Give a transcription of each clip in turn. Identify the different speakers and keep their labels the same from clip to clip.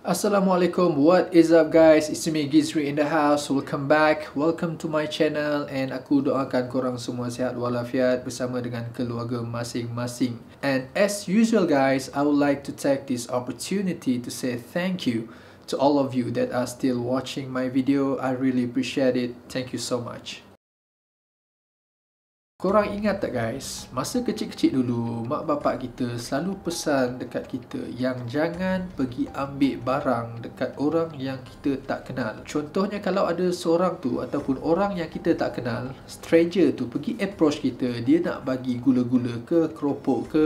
Speaker 1: Assalamualaikum, what is up guys? It's me Gizri in the house. Welcome back, welcome to my channel. And aku doakan korang semua sihat walafiat bersama dengan keluarga masing-masing. And as usual guys, I would like to take this opportunity to say thank you to all of you that are still watching my video. I really appreciate it. Thank you so much. Korang ingat tak guys, masa kecil-kecil dulu, mak bapak kita selalu pesan dekat kita yang jangan pergi ambil barang dekat orang yang kita tak kenal. Contohnya kalau ada seorang tu ataupun orang yang kita tak kenal, stranger tu pergi approach kita, dia nak bagi gula-gula ke keropok ke,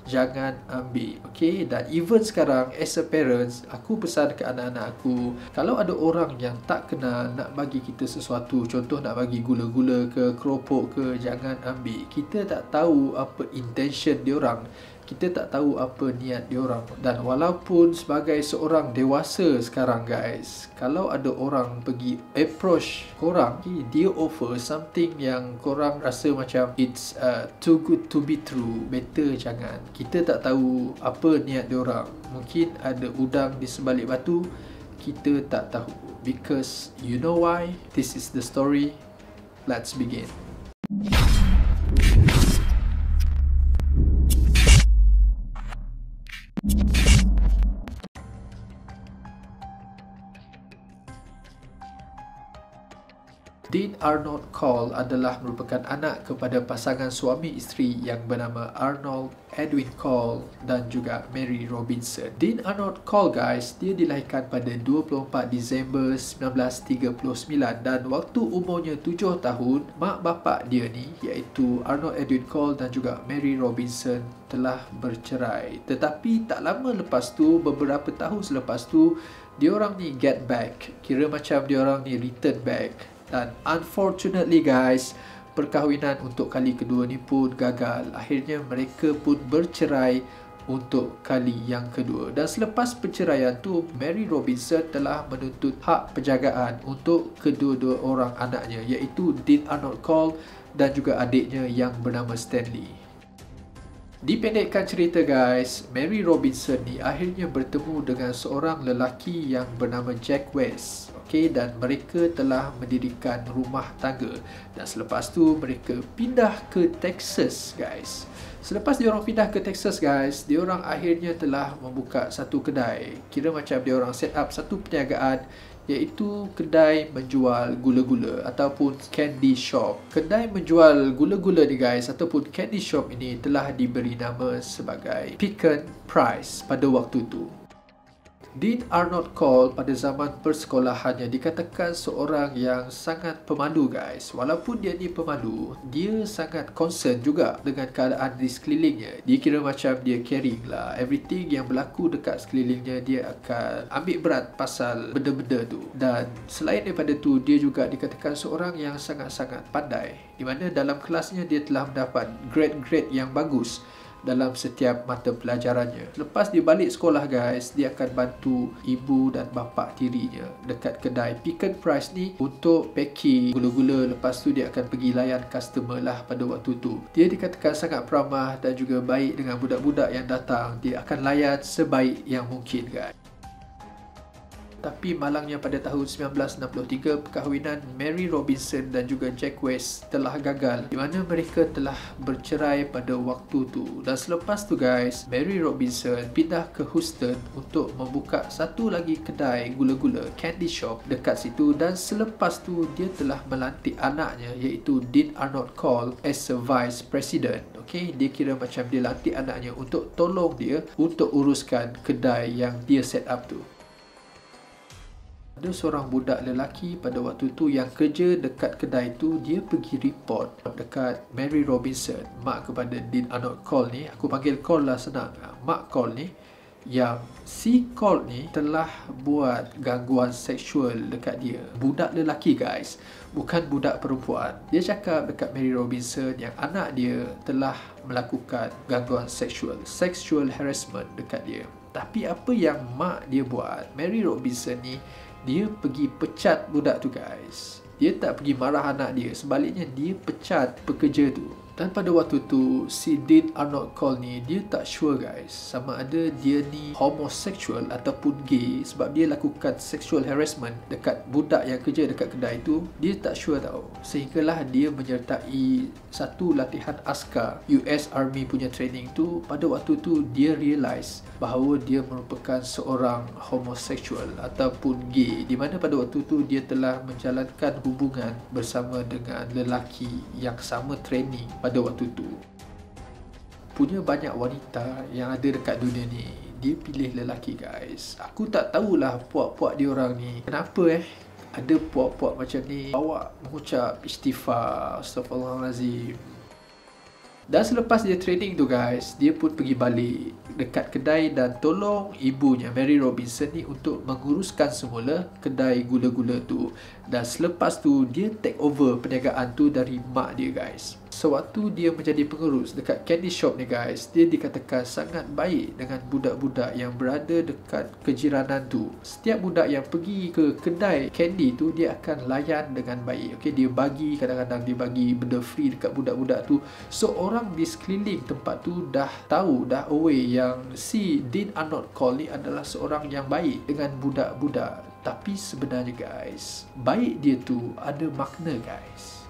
Speaker 1: jangan ambil, okay? Dan even sekarang as a parents, aku pesan ke anak-anak aku, kalau ada orang yang tak kenal nak bagi kita sesuatu, contoh nak bagi gula-gula ke keropok ke, jangan ambil. Kita tak tahu apa intention diorang, kita tak tahu apa niat diorang. Dan walaupun sebagai seorang dewasa sekarang guys, kalau ada orang pergi approach korang, dia offer something yang korang rasa macam it's too good to be true, better jangan. Kita tak tahu apa niat diorang, mungkin ada udang di sebalik batu, kita tak tahu. Because you know why? This is the story. Let's begin. Dean Arnold Cole adalah merupakan anak kepada pasangan suami isteri yang bernama Arnold Edwin Cole dan juga Mary Robinson. Dean Arnold Cole guys, dia dilahirkan pada 24 Disember 1939 dan waktu umurnya 7 tahun, mak bapak dia ni iaitu Arnold Edwin Cole dan juga Mary Robinson telah bercerai. Tetapi tak lama lepas tu, beberapa tahun selepas tu, diorang ni get back. Kira macam diorang ni return back. Dan unfortunately guys, perkahwinan untuk kali kedua ni pun gagal. Akhirnya mereka pun bercerai untuk kali yang kedua. Dan selepas perceraian tu, Mary Robinson telah menuntut hak penjagaan untuk kedua-dua orang anaknya, iaitu Dean Arnold Cole dan juga adiknya yang bernama Stanley. Dipendekkan cerita guys, Mary Robinson ni akhirnya bertemu dengan seorang lelaki yang bernama Jack West. Okay, dan mereka telah mendirikan rumah tangga. Dan selepas tu mereka pindah ke Texas guys. Selepas diorang pindah ke Texas guys, diorang akhirnya telah membuka satu kedai. Kira macam diorang set up satu perniagaan, iaitu kedai menjual gula-gula ataupun candy shop. Kedai menjual gula-gula ni guys ataupun candy shop ini telah diberi nama sebagai Pecan Price pada waktu tu. Dean Arnold Cole pada zaman persekolahannya dikatakan seorang yang sangat pemalu guys. Walaupun dia ni pemalu, dia sangat concern juga dengan keadaan di sekelilingnya. Dia kira macam dia caring lah. Everything yang berlaku dekat sekelilingnya, dia akan ambil berat pasal benda-benda tu. Dan selain daripada tu, dia juga dikatakan seorang yang sangat-sangat pandai, di mana dalam kelasnya dia telah mendapat grade-grade yang bagus dalam setiap mata pelajarannya. Lepas dia balik sekolah guys, dia akan bantu ibu dan bapa tirinya dekat kedai Pecan Price ni untuk packing gula-gula. Lepas tu dia akan pergi layan customer lah pada waktu tu. Dia dikatakan sangat peramah dan juga baik dengan budak-budak yang datang. Dia akan layan sebaik yang mungkin guys. Tapi malangnya pada tahun 1963, perkahwinan Mary Robinson dan juga Jack West telah gagal, di mana mereka telah bercerai pada waktu tu. Dan selepas tu guys, Mary Robinson pindah ke Houston untuk membuka satu lagi kedai gula-gula candy shop dekat situ. Dan selepas tu dia telah melantik anaknya, iaitu Dean Arnold Cole as a vice president. Okay, dia kira macam dia lantik anaknya untuk tolong dia untuk uruskan kedai yang dia set up tu. Ada seorang budak lelaki pada waktu tu yang kerja dekat kedai tu. Dia pergi report dekat Mary Robinson, mak kepada Dean Arnold Cole ni. Aku panggil Cole lah senang, mak Cole ni, yang si Cole ni telah buat gangguan seksual dekat dia. Budak lelaki guys, bukan budak perempuan. Dia cakap dekat Mary Robinson yang anak dia telah melakukan gangguan seksual, sexual harassment dekat dia. Tapi apa yang mak dia buat, Mary Robinson ni, dia pergi pecat budak tu guys. Dia tak pergi marah anak dia, sebaliknya dia pecat pekerja tu. Dan pada waktu tu, si Dean Arnold Cole ni, dia tak sure guys sama ada dia ni homosexual ataupun gay, sebab dia lakukan sexual harassment dekat budak yang kerja dekat kedai tu. Dia tak sure tau, sehinggalah dia menyertai satu latihan askar US Army punya training tu. Pada waktu tu dia realise bahawa dia merupakan seorang homosexual ataupun gay, di mana pada waktu tu dia telah menjalankan hubungan bersama dengan lelaki yang sama training pada waktu tu. Punya banyak wanita yang ada dekat dunia ni, dia pilih lelaki guys. Aku tak tahulah puak-puak dia orang ni kenapa ada puak-puak macam ni bawa mengucap istighfar, astaghfirullahalazim. Dan selepas dia training tu guys, dia pun pergi balik dekat kedai dan tolong ibunya Mary Robinson ni untuk menguruskan semula kedai gula-gula tu. Dan selepas tu dia take over perniagaan tu dari mak dia guys. Sewaktu dia menjadi pengurus dekat candy shop ni guys, dia dikatakan sangat baik dengan budak-budak yang berada dekat kejiranan tu. Setiap budak yang pergi ke kedai candy tu, dia akan layan dengan baik. Okay, dia bagi, kadang-kadang dia bagi benda free dekat budak-budak tu. So orang di sekeliling tempat tu dah tahu, dah aware yang si Dean Arnold Cole ni adalah seorang yang baik dengan budak-budak. Tapi sebenarnya guys, baik dia tu ada makna guys.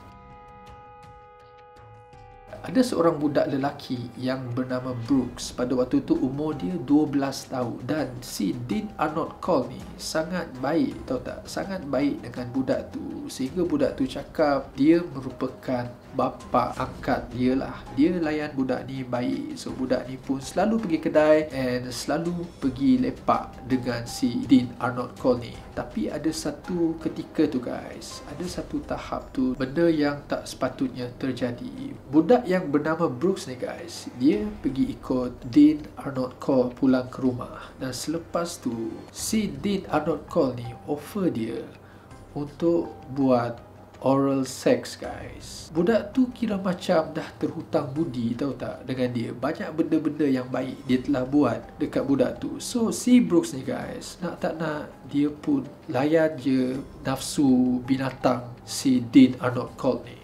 Speaker 1: Ada seorang budak lelaki yang bernama Brooks. Pada waktu tu umur dia 12 tahun. Dan si Dean Arnold Cole ni sangat baik, tahu tak? Sangat baik dengan budak tu. Sehingga budak tu cakap dia merupakan bapa angkat dia lah. Dia layan budak ni baik. So budak ni pun selalu pergi kedai and selalu pergi lepak dengan si Dean Arnold Cole ni. Tapi ada satu ketika tu guys, ada satu tahap tu, benda yang tak sepatutnya terjadi. Budak yang bernama Brooks ni guys, dia pergi ikut Dean Arnold Cole pulang ke rumah. Dan selepas tu, si Dean Arnold Cole ni offer dia untuk buat oral sex guys. Budak tu kira macam dah terhutang budi, tahu tak, dengan dia. Banyak benda-benda yang baik dia telah buat dekat budak tu. So si Brooks ni guys, nak tak nak, dia pun layan je nafsu binatang si Dean Arnold Cole ni.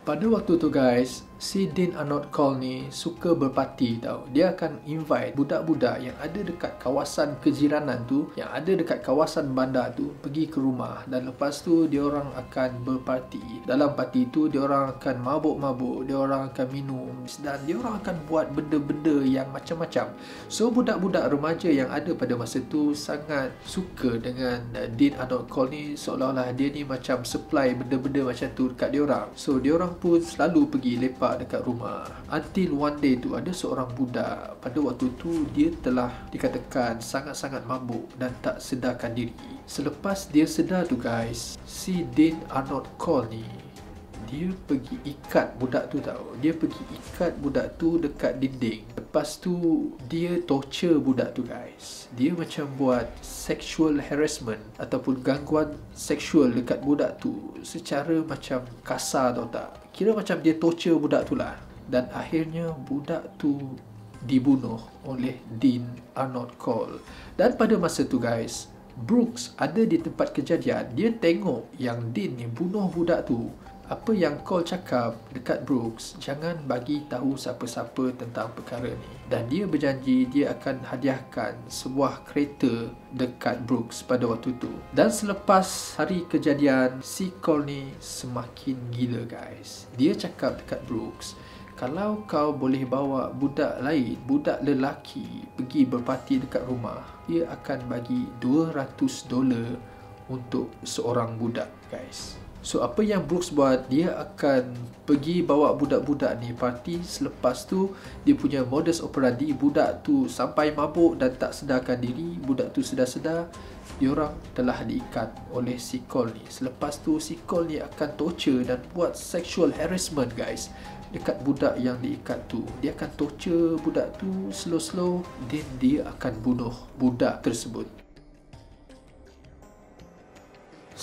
Speaker 1: Pada waktu tu guys, si Dean Arnold Cole ni suka berparti tau. Dia akan invite budak-budak yang ada dekat kawasan kejiranan tu, yang ada dekat kawasan bandar tu, pergi ke rumah. Dan lepas tu dia orang akan berparti. Dalam parti tu dia orang akan mabuk-mabuk, dia orang akan minum, dan dia orang akan buat benda-benda yang macam-macam. So budak-budak remaja yang ada pada masa tu sangat suka dengan Dean Arnold Cole ni, seolah-olah dia ni macam supply benda-benda macam tu dekat dia orang. So dia orang pun selalu pergi lepak dekat rumah. Until one day tu, ada seorang budak, pada waktu tu dia telah dikatakan sangat-sangat mabuk dan tak sedarkan diri. Selepas dia sedar tu guys, si Dean Arnold Cole ni, dia pergi ikat budak tu tau. Dia pergi ikat budak tu dekat dinding. Lepas tu dia torture budak tu guys. Dia macam buat sexual harassment ataupun gangguan seksual dekat budak tu secara macam kasar, tau tak. Kira macam dia torture budak tu lah. Dan akhirnya budak tu dibunuh oleh Dean Arnold Cole. Dan pada masa tu guys, Brooks ada di tempat kejadian. Dia tengok yang Dean ni bunuh budak tu. Apa yang Cole cakap dekat Brooks, jangan bagi tahu siapa-siapa tentang perkara ni. Dan dia berjanji dia akan hadiahkan sebuah kereta dekat Brooks pada waktu tu. Dan selepas hari kejadian, si Cole ni semakin gila guys. Dia cakap dekat Brooks, kalau kau boleh bawa budak lain, budak lelaki, pergi berparti dekat rumah, dia akan bagi $200 untuk seorang budak guys. So apa yang Brooks buat, dia akan pergi bawa budak-budak ni parti. Selepas tu dia punya modus operandi, budak tu sampai mabuk dan tak sedarkan diri. Budak tu sedar-sedar, diorang telah diikat oleh si Cole ni. Selepas tu si Cole ni akan torture dan buat sexual harassment guys dekat budak yang diikat tu. Dia akan torture budak tu slow-slow, then dia akan bunuh budak tersebut.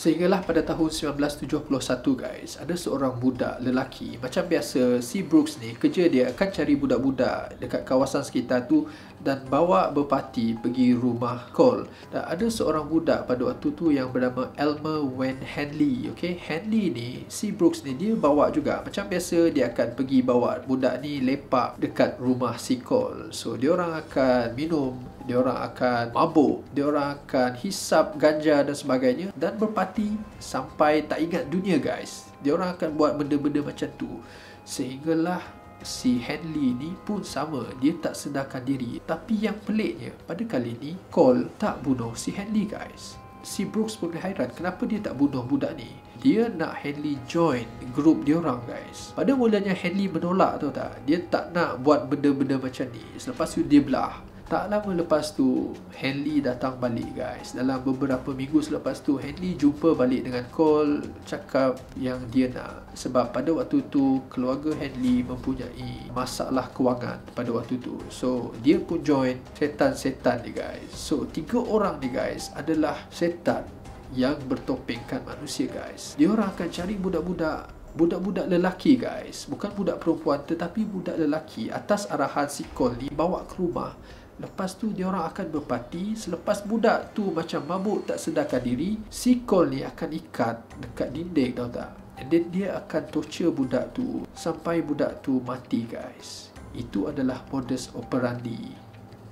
Speaker 1: Sehinggalah pada tahun 1971 guys, ada seorang budak lelaki. Macam biasa, si Brooks ni kerja dia akan cari budak-budak dekat kawasan sekitar tu dan bawa berparti pergi rumah Cole. Dan ada seorang budak pada waktu tu yang bernama Elmer Wayne Henley. Okay, Henley ni, si Brooks ni dia bawa juga. Macam biasa, dia akan pergi bawa budak ni lepak dekat rumah si Cole. So, dia orang akan minum, dia orang akan mabuk, dia orang akan hisap ganja dan sebagainya dan berparti sampai tak ingat dunia guys. Dia orang akan buat benda-benda macam tu. Sehinggalah si Henley ni pun sama, dia tak sedarkan diri. Tapi yang peliknya, pada kali ni Cole tak bunuh si Henley guys. Si Brooks pun hairan kenapa dia tak bunuh budak ni. Dia nak Henley join group dia orang guys. Pada mulanya Henley menolak, tahu tak? Dia tak nak buat benda-benda macam ni. Selepas tu dia belah. Tak lama lepas tu Henley datang balik guys. Dalam beberapa minggu selepas tu Henley jumpa balik dengan Cole, cakap yang dia nak. Sebab pada waktu tu keluarga Henley mempunyai masalah kewangan pada waktu tu. So dia pun join setan-setan ni guys. So 3 orang ni guys adalah setan yang bertopengkan manusia guys. Dia orang akan cari budak-budak lelaki guys, bukan budak perempuan tetapi budak lelaki, atas arahan si Cole ni bawa ke rumah. Lepas tu dia orang akan berparti. Selepas budak tu macam mabuk tak sedarkan diri, si Cole ni akan ikat dekat dinding, tahu tak? And then dia akan torture budak tu sampai budak tu mati guys. Itu adalah modus operandi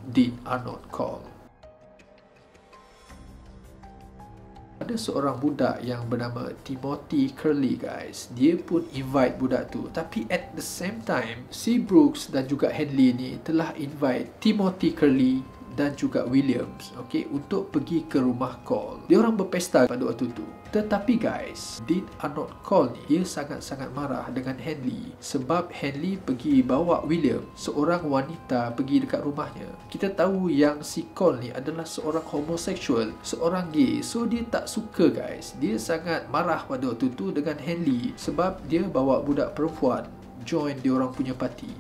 Speaker 1: Dean Arnold Cole. Ada seorang budak yang bernama Timothy Curley guys. Dia pun invite budak tu. Tapi at the same time, si Brooks dan juga Henley ni telah invite Timothy Curley dan juga Williams, okay, untuk pergi ke rumah Cole. Dia orang berpesta pada waktu tu. Tetapi guys, Dean Arnold Cole ni dia sangat-sangat marah dengan Henley sebab Henley pergi bawa William, seorang wanita, pergi dekat rumahnya. Kita tahu yang si Cole ni adalah seorang homoseksual, seorang gay. So dia tak suka guys. Dia sangat marah pada waktu tu dengan Henley sebab dia bawa budak perempuan join dia orang punya parti.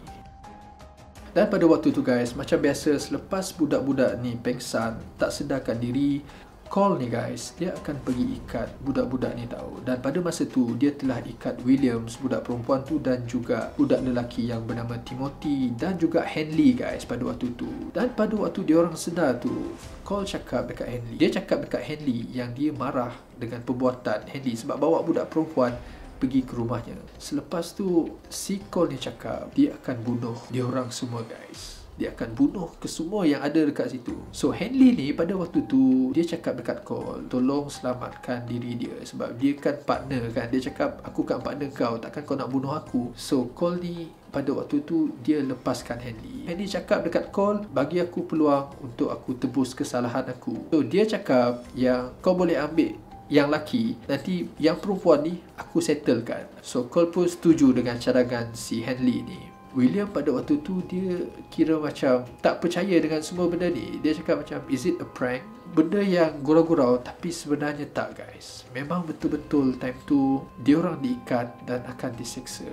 Speaker 1: Dan pada waktu tu guys, macam biasa, selepas budak-budak ni pengsan, tak sedarkan diri, Cole ni guys, dia akan pergi ikat budak-budak ni tahu. Dan pada masa tu, dia telah ikat Williams, budak perempuan tu, dan juga budak lelaki yang bernama Timothy dan juga Henley guys pada waktu tu. Dan pada waktu dia orang sedar tu, Cole cakap dekat Henley. Dia cakap dekat Henley yang dia marah dengan perbuatan Henley sebab bawa budak perempuan pergi ke rumahnya. Selepas tu si Cole ni cakap dia akan bunuh dia orang semua guys. Dia akan bunuh ke semua yang ada dekat situ. So Henley ni pada waktu tu dia cakap dekat Cole, tolong selamatkan diri dia sebab dia kan partner kan. Dia cakap aku kan partner kau, takkan kau nak bunuh aku. So Cole ni pada waktu tu dia lepaskan Henley. Henley cakap dekat Cole, bagi aku peluang untuk aku tebus kesalahan aku. So dia cakap yang kau boleh ambil yang laki, nanti yang perempuan ni aku settlekan. So Cole pun setuju dengan cadangan si Henley ni. William pada waktu tu dia kira macam tak percaya dengan semua benda ni. Dia cakap macam, is it a prank? Benda yang gurau-gurau, tapi sebenarnya tak guys. Memang betul-betul time tu dia orang diikat dan akan diseksa.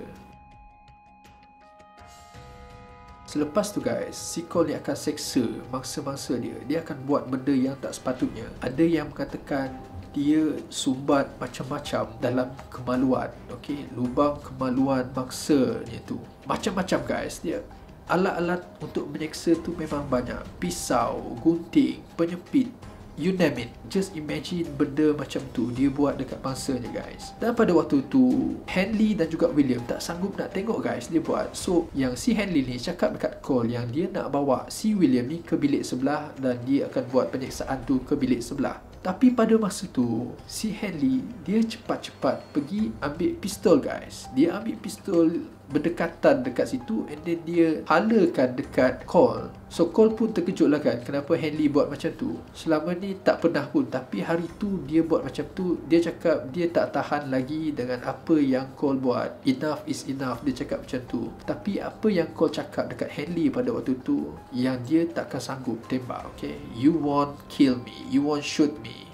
Speaker 1: Selepas tu guys, si Cole ni akan seksa mangsa-mangsa dia. Dia akan buat benda yang tak sepatutnya. Ada yang mengatakan dia sumbat macam-macam dalam kemaluan, okey, lubang kemaluan mangsa ni tu. Macam-macam guys. Dia alat-alat untuk menyeksa tu memang banyak. Pisau, gunting, penyepit, you name it. Just imagine benda macam tu dia buat dekat mangsanya guys. Dan pada waktu tu Henley dan juga William tak sanggup nak tengok guys dia buat. So yang si Henley ni cakap dekat Cole yang dia nak bawa si William ni ke bilik sebelah dan dia akan buat penyeksaan tu ke bilik sebelah. Tapi pada masa tu si Henley dia cepat-cepat pergi ambil pistol guys. Dia ambil pistol berdekatan dekat situ and then dia halakan dekat Cole. So Cole pun terkejut lah kan, kenapa Henley buat macam tu. Selama ni tak pernah pun, tapi hari tu dia buat macam tu. Dia cakap dia tak tahan lagi dengan apa yang Cole buat. Enough is enough, dia cakap macam tu. Tapi apa yang Cole cakap dekat Henley pada waktu tu, yang dia takkan sanggup tembak, okay? You won't kill me, you won't shoot me.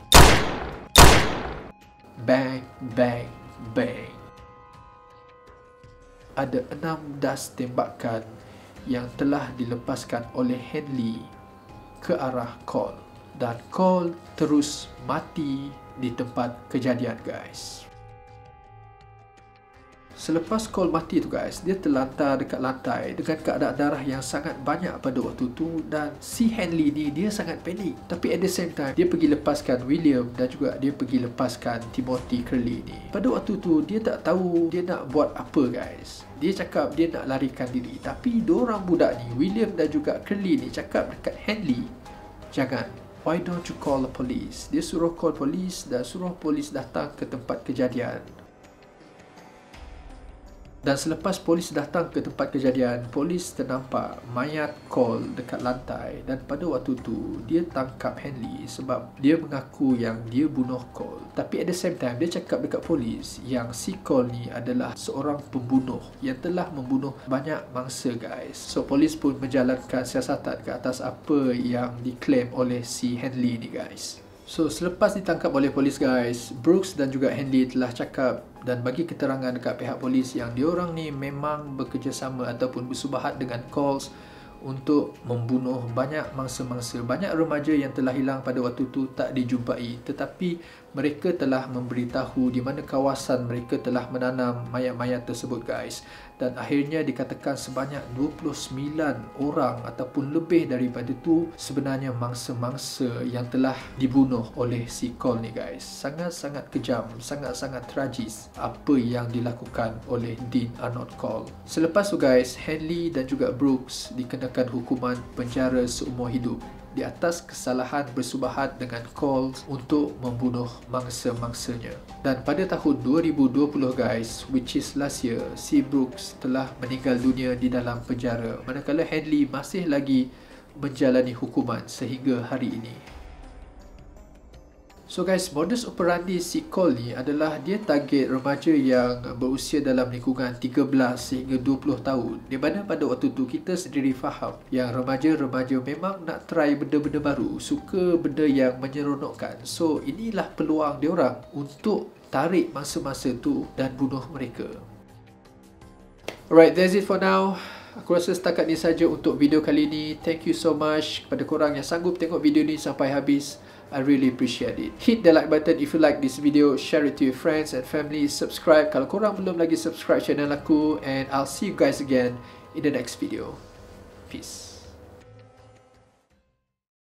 Speaker 1: Bang, bang, bang. Ada 6 das tembakan yang telah dilepaskan oleh Henley ke arah Cole. Dan Cole terus mati di tempat kejadian guys. Selepas Cole mati tu guys, dia terlantar dekat lantai dengan keadaan darah yang sangat banyak pada waktu tu, dan si Henley ni dia sangat panik. Tapi at the same time, dia pergi lepaskan William dan juga dia pergi lepaskan Timothy Curley ni. Pada waktu tu, dia tak tahu dia nak buat apa guys. Dia cakap dia nak larikan diri. Tapi diorang budak ni, William dan juga Curley ni cakap dekat Henley, jangan. Why don't you call the police? Dia suruh call polis dan suruh polis datang ke tempat kejadian. Dan selepas polis datang ke tempat kejadian, polis ternampak mayat Cole dekat lantai. Dan pada waktu tu, dia tangkap Henley sebab dia mengaku yang dia bunuh Cole. Tapi at the same time, dia cakap dekat polis yang si Cole ni adalah seorang pembunuh yang telah membunuh banyak mangsa guys. So, polis pun menjalankan siasatan ke atas apa yang diklaim oleh si Henley ni guys. So, selepas ditangkap oleh polis guys, Brooks dan juga Henley telah cakap dan bagi keterangan dekat pihak polis yang diorang ni memang bekerjasama ataupun bersubahat dengan Coles untuk membunuh banyak mangsa-mangsa. Banyak remaja yang telah hilang pada waktu tu tak dijumpai, tetapi mereka telah memberitahu di mana kawasan mereka telah menanam mayat-mayat tersebut guys. Dan akhirnya dikatakan sebanyak 29 orang ataupun lebih daripada tu sebenarnya mangsa-mangsa yang telah dibunuh oleh si Cole ni guys. Sangat-sangat kejam, sangat-sangat tragis apa yang dilakukan oleh Dean Arnold Cole. Selepas tu guys, Henley dan juga Brooks dikenakan hukuman penjara seumur hidup di atas kesalahan bersubahat dengan Cole untuk membunuh mangsa-mangsanya. Dan pada tahun 2020 guys, which is last year, si Brooks telah meninggal dunia di dalam penjara, manakala Henley masih lagi menjalani hukuman sehingga hari ini. So guys, modus operandi si Cole ni adalah dia target remaja yang berusia dalam lingkungan 13 sehingga 20 tahun. Di mana pada waktu tu kita sendiri faham yang remaja-remaja memang nak try benda-benda baru, suka benda yang menyeronokkan. So inilah peluang diorang untuk tarik masa-masa tu dan bunuh mereka. Alright, that's it for now. Aku rasa setakat ni saja untuk video kali ni. Thank you so much kepada korang yang sanggup tengok video ni sampai habis. I really appreciate it. Hit the like button if you like this video. Share it to your friends and family. Subscribe kalau korang belum lagi subscribe channel aku. And I'll see you guys again in the next video. Peace.